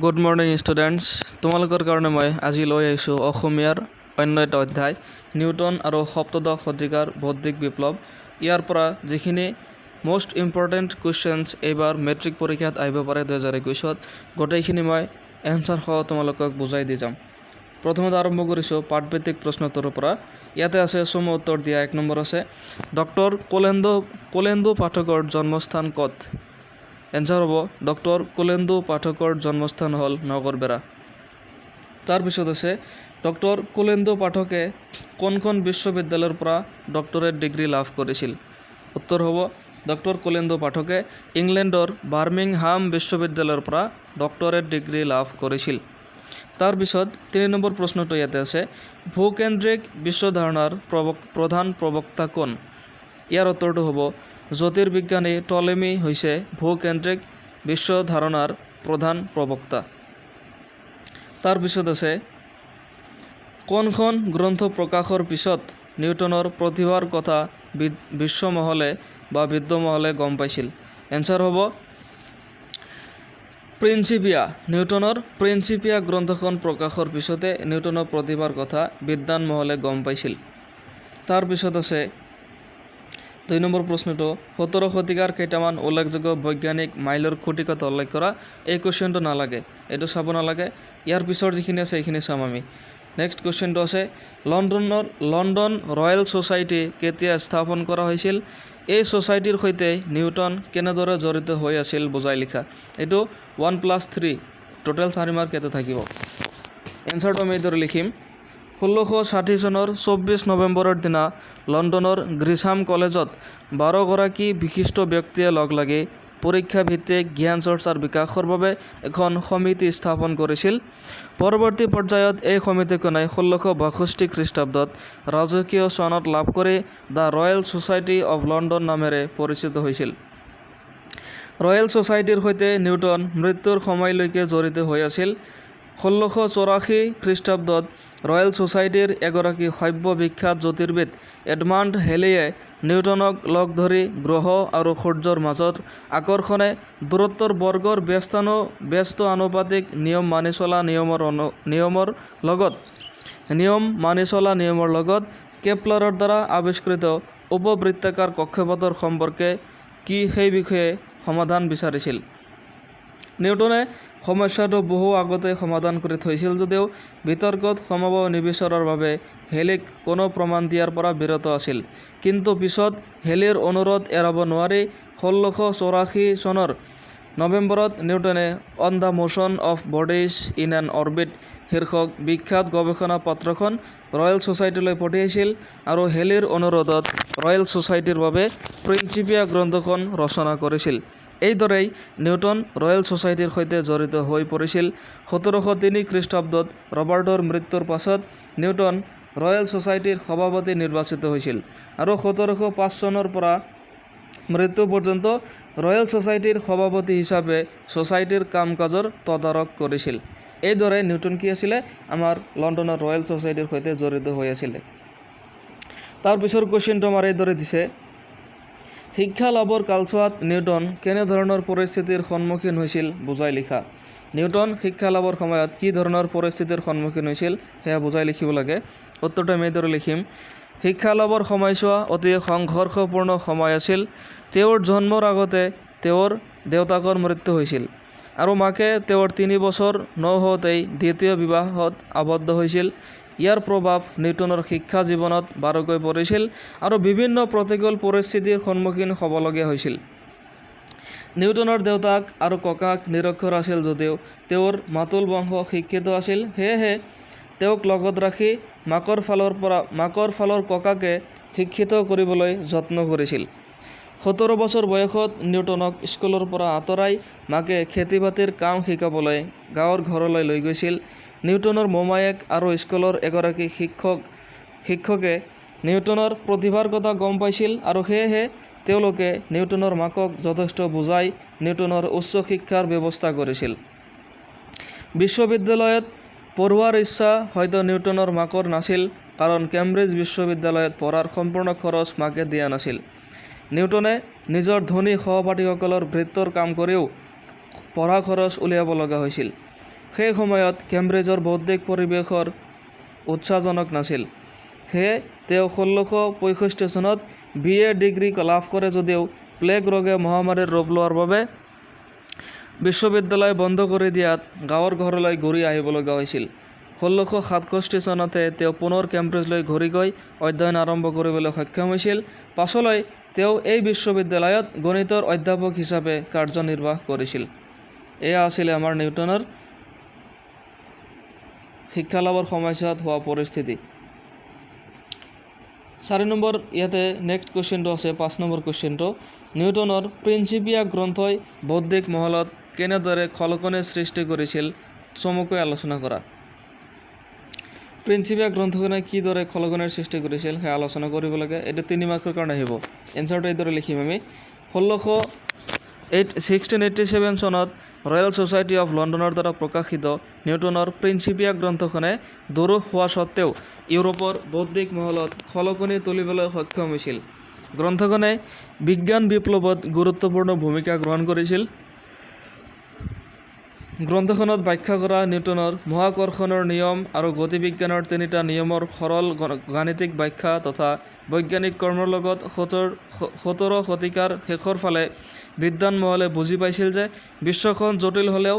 Good morning students, তোমালোকৰ কাৰণে মই আজি লৈ আহিছোঁ অসমীয়াৰ অন্য এটা অধ্যায় নিউটন আৰু সপ্তদশ শতিকাৰ বৌদ্ধিক বিপ্লৱ। ইয়াৰ পৰা যিখিনি মষ্ট ইম্পৰ্টেণ্ট কুৱেশ্যনছ এইবাৰ মেট্ৰিক পৰীক্ষাত আহিব পাৰে 2021-ত, গোটেইখিনি মই এনচাৰসহ তোমালোকক বুজাই দি যাম। প্ৰথমতে আৰম্ভ কৰিছোঁ পাঠভিত্তিক প্ৰশ্নোত্তৰৰ পৰা। ইয়াতে আছে চমু উত্তৰ দিয়া। 1 নম্বৰ আছে ডক্টৰ কুলেন্দু পাঠকৰ জন্মস্থান ক'ত? এনচাৰ হ'ব ডক্টৰ কুলেন্দু পাঠকৰ জন্মস্থান হ'ল নগৰবেৰা। তাৰপিছত আছে ডক্টৰ কুলেন্দু পাঠকে কোনখন বিশ্ববিদ্যালয়ৰ পৰা ডক্টৰেট ডিগ্ৰী লাভ কৰিছিল? উত্তৰ হ'ব ডক্টৰ কুলেন্দু পাঠকে ইংলেণ্ডৰ বাৰ্মিংহাম বিশ্ববিদ্যালয়ৰ পৰা ডক্টৰেট ডিগ্ৰী লাভ কৰিছিল। তাৰপিছত 3 নম্বৰ প্ৰশ্নটো ইয়াতে আছে ভূকেন্দ্ৰিক বিশ্বধাৰণাৰ প্ৰধান প্ৰবক্তা কোন? ইয়াৰ উত্তৰটো হ'ব জ্যোতিৰ্বিজ্ঞানী টলেমি হৈছে ভূকেন্দ্ৰিক বিশ্বধাৰণাৰ প্ৰধান প্ৰবক্তা। তাৰপিছত আছে কোনখন গ্ৰন্থ প্ৰকাশৰ পিছত নিউটনৰ প্ৰতিভাৰ কথা বিশ্বমহলে বা বিদ্যমহলে গম পাইছিল? এনচাৰ হ'ব প্ৰিন্সিপিয়া। নিউটনৰ প্ৰিন্সিপিয়া গ্ৰন্থখন প্ৰকাশৰ পিছতে নিউটনৰ প্ৰতিভাৰ কথা বিদ্বান মহলে গম পাইছিল। তাৰপিছত আছে 2 নম্বৰ প্ৰশ্নটো 17 শতিকাৰ কেইটামান উল্লেখযোগ্য বৈজ্ঞানিক মাইলৰ খুঁটি কথা উল্লেখ কৰা। এই কুৱেশ্যনটো নালাগে, এইটো চাব নালাগে। ইয়াৰ পিছৰ যিখিনি আছে এইখিনি চাম আমি। নেক্সট কুৱেশ্যনটো আছে লণ্ডন ৰয়েল ছ'চাইটি কেতিয়া স্থাপন কৰা হৈছিল? এই ছ'চাইটিৰ সৈতে নিউটন কেনেদৰে জড়িত হৈ আছিল বুজাই লিখা। এইটো 1+3 টোটেল 4 মাৰ্ক ইয়াতে থাকিব। এনচাৰটো আমি এইদৰে লিখিম 1660 চনৰ 24 নৱেম্বৰৰ দিনা লণ্ডনৰ গ্ৰিছাম কলেজত 12 গৰাকী বিশিষ্ট ব্যক্তিয়ে লগ লাগি পৰীক্ষা ভিত্তিক জ্ঞান চৰ্চাৰ বিকাশৰ বাবে এখন সমিতি স্থাপন কৰিছিল। পৰৱৰ্তী পৰ্যায়ত এই সমিতিখনে 1662 খ্ৰীষ্টাব্দত ৰাজকীয় সনদ লাভ কৰি the royal society of London নামেৰে পৰিচিত হৈছিল। ৰয়েল ছ'চাইটিৰ সৈতে নিউটন মৃত্যুৰ সময়লৈকে জড়িত হৈ আছিল। 1684 খ্ৰীষ্টাব্দত ৰয়েল ছ'চাইটিৰ এগৰাকী সভ্য বিখ্যাত জ্যোতিৰ্বিদ এডমাণ্ড হেলিয়ে নিউটনক লগ ধৰি গ্ৰহ আৰু সূৰ্যৰ মাজত আকৰ্ষণে দূৰত্বৰ বৰ্গৰ ব্যস্ত আনুপাতিক নিয়ম মানি চলা নিয়মৰ লগত কেপলাৰৰ দ্বাৰা আৱিষ্কৃত উপবৃত্তাকাৰ কক্ষপথৰ সম্পৰ্কে কি সেই বিষয়ে সমাধান বিচাৰিছিল। নিউটনে সমস্যাটো বহু আগতে সমাধান কৰি থৈছিল যদিও বিতৰ্কত সোমাব নিবিচৰাৰ বাবে হেলিক কোনো প্ৰমাণ দিয়াৰ পৰা বিৰত আছিল। কিন্তু পিছত হেলিৰ অনুৰোধ এৰাব নোৱাৰি 1684 চনৰ নৱেম্বৰত নিউটনে on the motion of bodies in an orbit শীৰ্ষক বিখ্যাত গৱেষণা পত্ৰখন ৰয়েল ছ'চাইটিলৈ পঠিয়াইছিল আৰু হেলিৰ অনুৰোধত ৰয়েল ছ'চাইটিৰ বাবে প্ৰিন্সিপিয়া গ্ৰন্থখন ৰচনা কৰিছিল। এইদৰেই নিউটন ৰয়েল ছ'চাইটিৰ সৈতে জড়িত হৈ পৰিছিল। 1703 খ্ৰীষ্টাব্দত ৰবাৰ্টৰ মৃত্যুৰ পাছত নিউটন ৰয়েল ছ'চাইটিৰ সভাপতি নিৰ্বাচিত হৈছিল আৰু 1705 চনৰ পৰা মৃত্যু পৰ্যন্ত ৰয়েল ছ'চাইটিৰ সভাপতি হিচাপে ছ'চাইটিৰ কাম কাজৰ তদাৰক কৰিছিল। এইদৰে নিউটন কি আছিলে আমাৰ লণ্ডনৰ ৰয়েল ছ'চাইটিৰ সৈতে জড়িত হৈ আছিলে। তাৰপিছৰ কুৱেশ্যনটো আমাৰ এইদৰে দিছে শিক্ষা লাভৰ কালছোৱাত নিউটন কেনেধৰণৰ পৰিস্থিতিৰ সন্মুখীন হৈছিল বুজাই লিখা। নিউটন শিক্ষা লাভৰ সময়ত কি ধৰণৰ পৰিস্থিতিৰ সন্মুখীন হৈছিল সেয়া বুজাই লিখিব লাগে। উত্তৰটো আমি এইদৰে লিখিম শিক্ষা লাভৰ সময়ছোৱা অতি সংঘৰ্ষপূৰ্ণ সময় আছিল। তেওঁৰ জন্মৰ আগতে তেওঁৰ দেউতাকৰ মৃত্যু হৈছিল আৰু মাকে তেওঁৰ 3 বছৰ নহওঁতেই দ্বিতীয় বিবাহত আবদ্ধ হৈছিল। ইয়াৰ প্ৰভাৱ নিউটনৰ শিক্ষা জীৱনত বাৰুকৈ পৰিছিল আৰু বিভিন্ন প্ৰতিকূল পৰিস্থিতিৰ সন্মুখীন হ'বলগীয়া হৈছিল। নিউটনৰ দেউতাক আৰু ককাক নিৰক্ষৰ আছিল যদিও তেওঁৰ মাতুল বংশ শিক্ষিত আছিল। সেয়েহে তেওঁক লগত ৰাখি মাকৰ ফালৰ ককাকে শিক্ষিত কৰিবলৈ যত্ন কৰিছিল। 17 বছৰ বয়সত নিউটনক স্কুলৰ পৰা আঁতৰাই মাকে খেতি বাতিৰ কাম শিকাবলৈ গাঁৱৰ ঘৰলৈ লৈ গৈছিল। নিউটনৰ মোমায়েক আৰু স্কুলৰ এগৰাকী শিক্ষকে নিউটনৰ প্ৰতিভাৰ কথা গম পাইছিল আৰু সেয়েহে তেওঁলোকে নিউটনৰ মাকক যথেষ্ট বুজাই নিউটনৰ উচ্চ শিক্ষাৰ ব্যৱস্থা কৰিছিল। বিশ্ববিদ্যালয়ত পঢ়োৱাৰ ইচ্ছা হয়তো নিউটনৰ মাকৰ নাছিল, কাৰণ কেম্ব্ৰিজ বিশ্ববিদ্যালয়ত পঢ়াৰ সম্পূৰ্ণ খৰচ মাকে দিয়া নাছিল। নিউটনে নিজৰ ধনী সহপাঠীসকলৰ ভৃত্যৰ কাম কৰিও পঢ়া খৰচ উলিয়াব লগা হৈছিল। সেই সময়ত কেম্ব্ৰিজৰ বৌদ্ধিক পৰিৱেশৰ উৎসাহজনক নাছিল। সেয়ে তেওঁ 1665 চনত BA ডিগ্ৰী লাভ কৰে যদিও প্লেগ ৰোগে মহামাৰীৰ ৰূপ লোৱাৰ বাবে বিশ্ববিদ্যালয় বন্ধ কৰি দিয়াত গাঁৱৰ ঘৰলৈ ঘূৰি আহিবলগীয়া হৈছিল। 1667 চনতে তেওঁ পুনৰ কেম্ব্ৰিজলৈ ঘূৰি গৈ অধ্যয়ন আৰম্ভ কৰিবলৈ সক্ষম হৈছিল। পাছলৈ তেওঁ এই বিশ্ববিদ্যালয়ত গণিতৰ অধ্যাপক হিচাপে কাৰ্যনিৰ্বাহ কৰিছিল। এয়া আছিলে আমাৰ নিউটনৰ শিক্ষা লাভৰ সময়ছোৱাত হোৱা পৰিস্থিতি। 4 নম্বৰ ইয়াতে নেক্সট কুৱেশ্যনটো আছে 5 নম্বৰ কুৱেশ্যনটো নিউটনৰ প্ৰিন্সিপিয়া গ্ৰন্থই বৌদ্ধিক মহলত কেনেদৰে খলকনিৰ সৃষ্টি কৰিছিল চমুকৈ আলোচনা কৰা। প্ৰিন্সিপিয়া গ্ৰন্থখনে কিদৰে খলকনিৰ সৃষ্টি কৰিছিল সেই আলোচনা কৰিব লাগে। এইটো 3 মাৰ্কৰ কাৰণে আহিব। এনচাৰটো এইদৰে লিখিম আমি 1687 চনত ৰয়েল ছ'চাইটি অফ লণ্ডনৰ দ্বাৰা প্ৰকাশিত নিউটনৰ প্ৰিন্সিপিয়া গ্ৰন্থখনে দুৰূহ হোৱা স্বত্বেও ইউৰোপৰ বৌদ্ধিক মহলত খলকনি তুলিবলৈ সক্ষম হৈছিল। গ্ৰন্থখনে বিজ্ঞান বিপ্লৱত গুৰুত্বপূৰ্ণ ভূমিকা গ্ৰহণ কৰিছিল। গ্ৰন্থখনত ব্যাখ্যা কৰা নিউটনৰ মহাকৰ্ষণৰ নিয়ম আৰু গতিবিজ্ঞানৰ 3টা নিয়মৰ সৰল গাণিতিক ব্যাখ্যা তথা বৈজ্ঞানিক কৰ্মৰ লগত 17 শতিকাৰ শেষৰ ফালে বিদ্বান মহলে বুজি পাইছিল যে বিশ্বখন জটিল হ'লেও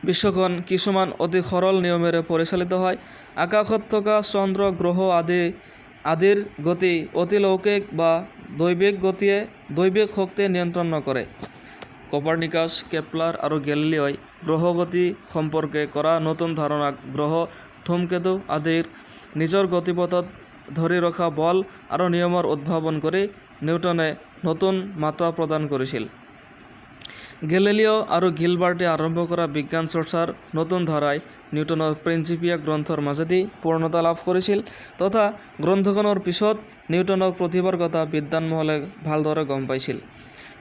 বিশ্বখন কিছুমান অতি সৰল নিয়মেৰে পৰিচালিত হয়। আকাশত থকা চন্দ্ৰ গ্ৰহ আদিৰ গতি অতিলৌকিক বা দৈবিক শক্তিয়ে নিয়ন্ত্ৰণ নকৰে। কোপাৰ্নিকাছ, কেপলাৰ আৰু গেলিলিঅই গ্ৰহগতি সম্পৰ্কে কৰা নতুন ধাৰণাক গ্ৰহ, ধূমকেতু আদিৰ নিজৰ গতিপথত ধৰি ৰখা বল আৰু নিয়মৰ উদ্ভাৱন কৰি নিউটনে নতুন মাত্ৰা প্ৰদান কৰিছিল। গেলিলিঅ আৰু গিলবাৰ্টে আৰম্ভ কৰা বিজ্ঞান চৰ্চাৰ নতুন ধাৰাই নিউটনৰ প্ৰিন্সিপিয়া গ্ৰন্থৰ মাজেদি পূৰ্ণতা লাভ কৰিছিল তথা গ্ৰন্থখনৰ পিছত নিউটনৰ প্ৰতিভাৰ কথা বিদ্বান মহলে ভালদৰে গম পাইছিল।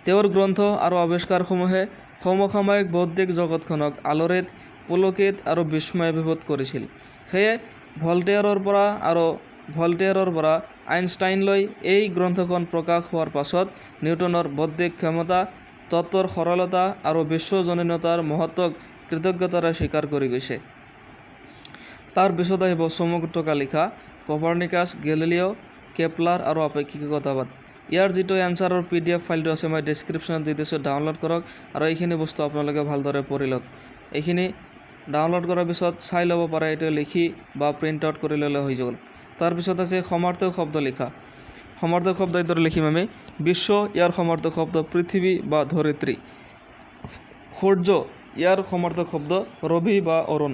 তেওঁৰ গ্ৰন্থ আৰু আৱিষ্কাৰসমূহে সমসাময়িক বৌদ্ধিক জগতখনক আলোড়িত, পুলকিত আৰু বিস্ময়াভিভূত কৰিছিল। সেয়ে ভল্টেয়াৰৰ পৰা আইনষ্টাইনলৈ এই গ্ৰন্থখন প্ৰকাশ হোৱাৰ পাছত নিউটনৰ বৌদ্ধিক ক্ষমতা, তত্ত্বৰ সৰলতা আৰু বিশ্বজনীনতাৰ মহত্বক কৃতজ্ঞতাৰে স্বীকাৰ কৰি গৈছে। তাৰ পিছত আহিব চমুকৈ থকা লিখা কোপাৰ্নিকাছ, গেলিলিঅ, কেপলাৰ আৰু আপেক্ষিকতাবাদ। ইয়াৰ যিটো এনচাৰৰ PDF ফাইলটো আছে মই ডেছক্ৰিপশ্যনত দি দিছোঁ, ডাউনলোড কৰক আৰু এইখিনি বস্তু আপোনালোকে ভালদৰে পঢ়ি লওক। এইখিনি ডাউনলোড কৰাৰ পিছত চাই ল'ব পাৰে, এইটো লিখি বা প্ৰিণ্ট আউট কৰি ল'লে হৈ যাব। তাৰপিছত আছে সমাৰ্থক শব্দ লিখা। সমাৰ্থক শব্দ এইদৰে লিখিম আমি বিশ্ব, ইয়াৰ সমাৰ্থক শব্দ পৃথিৱী বা ধৰিত্ৰী। সূৰ্য, ইয়াৰ সমাৰ্থক শব্দ ৰবি বা অৰুণ।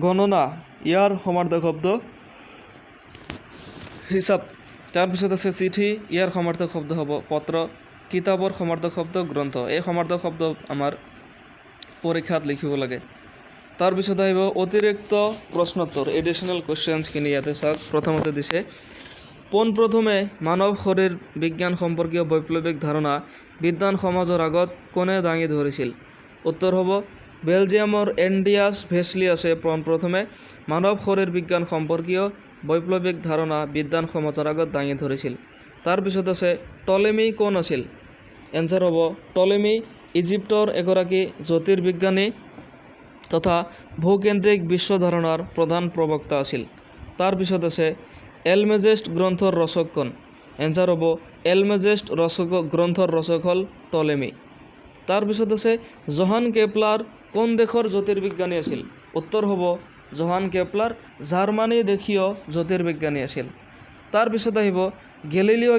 গণনা, ইয়াৰ সমাৰ্থক শব্দ হিচাপ। তাৰপিছত আছে চিঠি, ইয়াৰ সমাৰ্থক শব্দ হ'ব পত্ৰ। কিতাপৰ সমাৰ্থক শব্দ গ্ৰন্থ। এই সমাৰ্থক শব্দ আমাৰ পৰীক্ষাত লিখিব লাগে। তাৰপিছত আহিব অতিৰিক্ত প্ৰশ্নোত্তৰ, এডিশ্যনেল কুৱেশ্যনছখিনি ইয়াতে চাওক। প্ৰথমতে দিছে পোনপ্ৰথমে মানৱ শৰীৰ বিজ্ঞান সম্পৰ্কীয় বৈপ্লৱিক ধাৰণা বিদ্বান সমাজৰ আগত কোনে দাঙি ধৰিছিল? উত্তৰ হ'ব বেলজিয়ামৰ এণ্ড্ৰিয়াছ ভেছলিয়াছে পোনপ্ৰথমে মানৱ শৰীৰ বিজ্ঞান সম্পৰ্কীয় বৈপ্লৱিক ধাৰণা বিদ্বান সমাজৰ আগত দাঙি ধৰিছিল। তাৰপিছত আছে টলেমি কোন আছিল? এনচাৰ হ'ব টলেমি ইজিপ্তৰ এগৰাকী জ্যোতিৰ্বিজ্ঞানী তথা ভূকেন্দ্ৰিক বিশ্ব ধাৰণাৰ প্ৰধান প্ৰবক্তা আছিল। তাৰপিছত আছে এলমেজেষ্ট গ্ৰন্থৰ ৰচক কোন? এনচাৰ হ'ব এলমেজেষ্ট গ্ৰন্থৰ ৰচক হ'ল টলেমি। তাৰপিছত আছে জহান কেপলাৰ কোন দেশৰ জ্যোতিৰ্বিজ্ঞানী আছিল? উত্তৰ হ'ব জহান কেপলাৰ জাৰ্মানী দেশীয় জ্যোতিৰ্বিজ্ঞানী আছিল। তাৰপিছত আহিব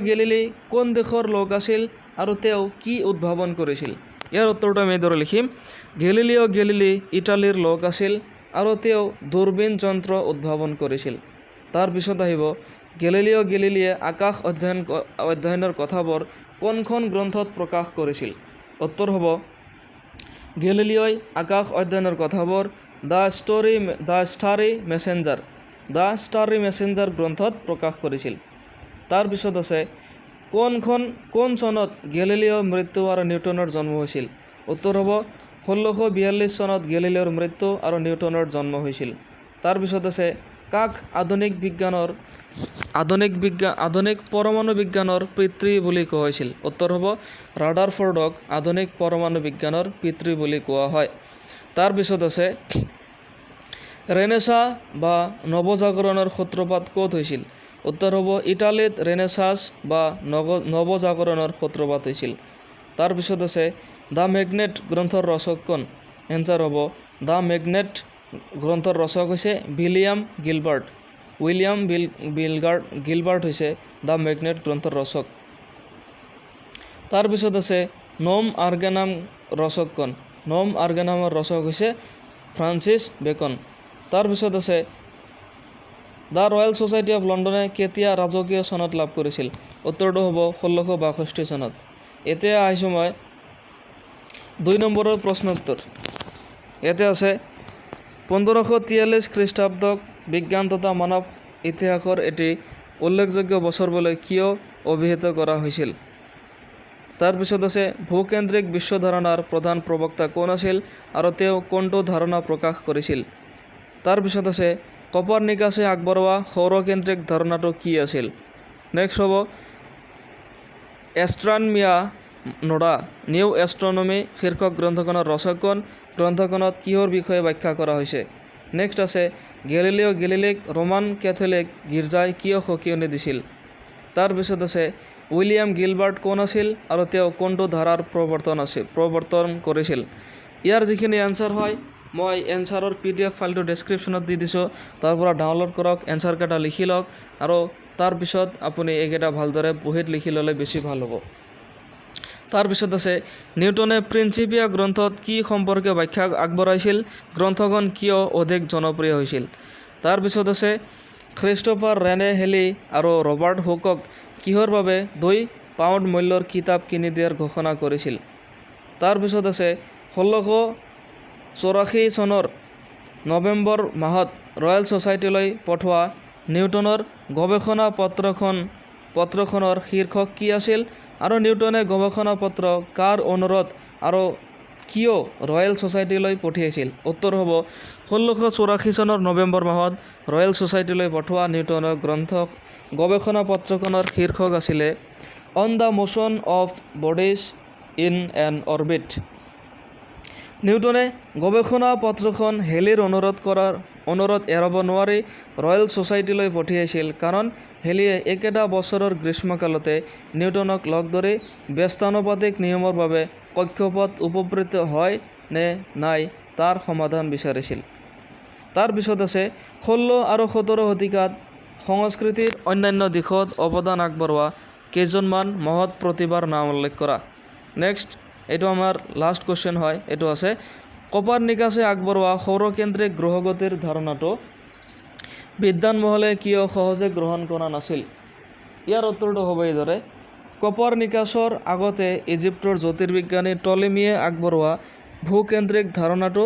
গেলিলি কোন দেশৰ লোক আছিল আৰু তেওঁ কি উদ্ভাৱন কৰিছিল? ইয়াৰ উত্তৰটো আমি এইদৰে লিখিম গেলিলি ইটালীৰ লোক আছিল আৰু তেওঁ দূৰবীন যন্ত্ৰ উদ্ভাৱন কৰিছিল। তাৰপিছত আহিব গেলিলিয়ে আকাশ অধ্যয়নৰ কথাবোৰ কোনখন গ্ৰন্থত প্ৰকাশ কৰিছিল? উত্তৰ হ'ব গেলিলিঅই আকাশ অধ্যয়নৰ কথাবোৰ দ্য ষ্টাৰী মেছেঞ্জাৰ গ্ৰন্থত প্ৰকাশ কৰিছিল। তাৰপিছত আছে কোন চনত গেলিলিঅ'ৰ মৃত্যু আৰু নিউটনৰ জন্ম হৈছিল? উত্তৰ হ'ব 1642 চনত গেলিলিঅ'ৰ মৃত্যু আৰু নিউটনৰ জন্ম হৈছিল। তাৰপিছত আছে কাক আধুনিক পৰমাণু বিজ্ঞানৰ পিতৃ বুলি কোৱা হৈছিল? উত্তৰ হ'ব ৰাদাৰফৰ্ডক আধুনিক পৰমাণু বিজ্ঞানৰ পিতৃ বুলি কোৱা হয়। তাৰপিছত আছে ৰেনেছা বা নৱজাগৰণৰ সূত্ৰপাত ক'ত হৈছিল? উত্তৰ হ'ব ইটালীত ৰেনেছাছ বা নৱজাগৰণৰ সূত্ৰপাত হৈছিল। তাৰপিছত আছে দ্য মেগনেট গ্ৰন্থৰ ৰচক কোন? এনচাৰ হ'ব দ্য মেগনেট গ্ৰন্থৰ ৰচক হৈছে উইলিয়াম গিলবাৰ্ট হৈছে দ্য মেগনেট গ্ৰন্থৰ ৰচক। তাৰপিছত আছে নম আৰ্গেনাম ৰচক কোন? নম আৰ্গেনামৰ ৰচক হৈছে ফ্ৰান্সিছ বেকন। তাৰপিছত আছে দ্য ৰয়েল ছ'চাইটি অফ লণ্ডনে কেতিয়া ৰাজকীয় চনত লাভ কৰিছিল? উত্তৰটো হ'ব 1662 চনত। এতিয়া আহিছোঁ মই 2 নম্বৰৰ প্ৰশ্ন উত্তৰ। ইয়াতে আছে 1543 খ্ৰীষ্টাব্দক বিজ্ঞান তথা মানৱ ইতিহাসৰ এটি উল্লেখযোগ্য বছৰ বুলি কিয় অভিহিত কৰা হৈছিল? তাৰপিছত আছে ভূকেন্দ্ৰিক বিশ্ব ধাৰণাৰ প্ৰধান প্ৰবক্তা কোন আছিল আৰু তেওঁ কোনটো ধাৰণা প্ৰকাশ কৰিছিল? তাৰপিছত আছে কপাৰনিকাছে আগবঢ়োৱা সৌৰকেন্দ্ৰিক ধাৰণাটো কি আছিল? নেক্সট হ'ব এষ্ট্ৰনমিয়া নোডা নিউ এষ্ট্ৰনমি শীৰ্ষক গ্ৰন্থখনৰ ৰচক কোন? গ্ৰন্থখনত কিহৰ বিষয়ে ব্যাখ্যা কৰা হৈছে? নেক্সট আছে গেলিলিও গেলিলীক ৰোমান কেথলিক গীৰ্জাই কিয় সকিয়নি দিছিল? তাৰপিছত আছে উইলিয়াম গিলবাৰ্ট কোন আছিল আৰু তেওঁ কোনটো ধাৰাৰ প্ৰৱৰ্তন কৰিছিল? ইয়াৰ যিখিনি এনচাৰ হয় মই এনচাৰৰ PDF ফাইলটো ডেছক্ৰিপশ্যনত দি দিছোঁ, তাৰ পৰা ডাউনলোড কৰক, এনচাৰকেইটা লিখি লওক আৰু তাৰপিছত আপুনি এইকেইটা ভালদৰে বহীত লিখি ল'লে বেছি ভাল হ'ব। তাৰপিছত আছে নিউটনে প্ৰিন্সিপিয়া গ্ৰন্থত কি সম্পৰ্কে ব্যাখ্যা আগবঢ়াইছিল? গ্ৰন্থখন কিয় অধিক জনপ্ৰিয় হৈছিল? তাৰপিছত আছে ক্ৰিষ্টফাৰ ৰেনে হেলি আৰু ৰবাৰ্ট হুকক কিহৰ বাবে 2 পাউণ্ড মূল্যৰ কিতাপ কিনি দিয়াৰ ঘোষণা কৰিছিল? তাৰপিছত আছে 1684 চনৰ নৱেম্বৰ মাহত ৰয়েল ছ'চাইটিলৈ পঠোৱা নিউটনৰ গৱেষণা পত্ৰখনৰ শীৰ্ষক কি আছিল আৰু নিউটনে গৱেষণা পত্ৰ কাৰ অনুৰোধ আৰু কিয় ৰয়েল ছ'চাইটিলৈ পঠিয়াইছিল? উত্তৰ হ'ব 1684 চনৰ নৱেম্বৰ মাহত ৰয়েল ছ'চাইটিলৈ পঠোৱা নিউটনৰ গৱেষণা পত্ৰখনৰ শীৰ্ষক আছিলে on the motion of bodies in an orbit. নিউটনে গৱেষণা পত্ৰখন হেলিৰ অনুৰোধ এৰাব নোৱাৰি ৰয়েল ছ'চাইটিলৈ পঠিয়াইছিল কাৰণ হেলিয়ে একেটা বছৰৰ গ্ৰীষ্মকালতে নিউটনক লগ ধৰি ব্যস্তানুপাতিক নিয়মৰ বাবে কক্ষপথ উপবৃত হয় নে নাই তাৰ সমাধান বিচাৰিছিল। তাৰপিছত আছে 16 আৰু 17 শতিকাত সংস্কৃতিৰ অন্যান্য দিশত অৱদান আগবঢ়োৱা কেইজনমান মহৎ প্ৰতিভাৰ নাম উল্লেখ কৰা। নেক্সট এইটো আমাৰ লাষ্ট কুৱেশ্যন হয়, এইটো আছে কপাৰনিকাছে আগবঢ়োৱা সৌৰকেন্দ্ৰিক গ্ৰহগতিৰ ধাৰণাটো বিদ্বান মহলে কিয় সহজে গ্ৰহণ কৰা নাছিল? ইয়াৰ উত্তৰটো হ'ব এইদৰে কপাৰনিকাছৰ আগতে ইজিপ্তৰ জ্যোতিৰ্বিজ্ঞানী টলেমিয়ে আগবঢ়োৱা ভূকেন্দ্ৰিক ধাৰণাটো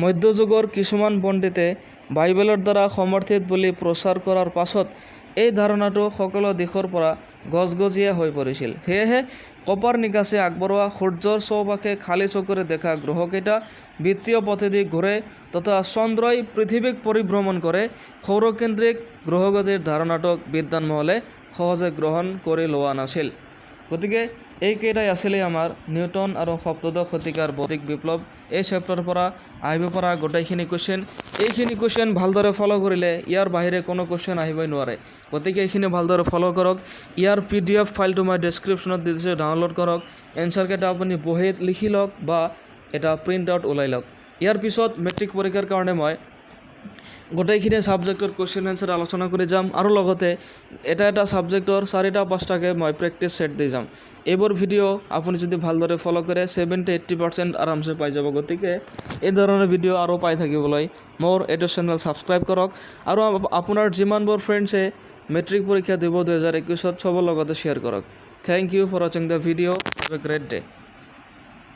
মধ্যযুগৰ কিছুমান পণ্ডিতে বাইবেলৰ দ্বাৰা সমৰ্থিত বুলি প্ৰচাৰ কৰাৰ পাছত এই ধাৰণাটো সকলো দিশৰ পৰা গজগজীয়া হৈ পৰিছিল। সেয়েহে কপাৰনিকাছে আগবঢ়োৱা সূৰ্যৰ চৌপাশে খালী চকুৰে দেখা গ্ৰহকেইটা বৃত্তীয় পথেদি ঘূৰে তথা চন্দ্ৰই পৃথিৱীক পৰিভ্ৰমণ কৰে সৌৰকেন্দ্ৰিক গ্ৰহগতিৰ ধাৰণাটোক বিদ্বান মহলে সহজে গ্ৰহণ কৰি লোৱা নাছিল। গতিকে এইকেইটাই আছিলে আমাৰ নিউটন আৰু সপ্তদশ শতিকাৰ ভৌতিক বিপ্লৱ এই চেপ্টাৰৰ পৰা আহিব পৰা গোটেইখিনি কুৱেশ্যন। এইখিনি কুৱেশ্যন ভালদৰে ফ'ল' কৰিলে ইয়াৰ বাহিৰে কোনো কুৱেশ্যন আহিবই নোৱাৰে। গতিকে এইখিনি ভালদৰে ফ'ল' কৰক। ইয়াৰ PDF ফাইলটো মই ডেছক্ৰিপশ্যনত দি দিছোঁ, ডাউনলোড কৰক। এনচাৰকেইটা আপুনি বহীত লিখি লওক বা এটা প্ৰিণ্ট আউট ওলাই লওক। ইয়াৰ পিছত মেট্ৰিক পৰীক্ষাৰ কাৰণে মই গোটেইখিনি ছাবজেক্টৰ কুৱেশ্যন এনচাৰ আলোচনা কৰি যাম আৰু লগতে এটা ছাবজেক্টৰ 4-5টাকৈ মই প্ৰেক্টিছ ছেট দি যাম। এইবোৰ ভিডিঅ' আপুনি যদি ভালদৰে ফ'ল' কৰে 70-80% আৰামছে পাই যাব। গতিকে এই ধৰণৰ ভিডিঅ' আৰু পাই থাকিবলৈ মোৰ এইটো চেনেল ছাবস্ক্ৰাইব কৰক আৰু আপোনাৰ যিমানবোৰ ফ্ৰেণ্ডছে মেট্ৰিক পৰীক্ষা দিব 2021 চবৰ লগতে শ্বেয়াৰ কৰক। থেংক ইউ ফৰ ৱাচিং the video'. Have a great day.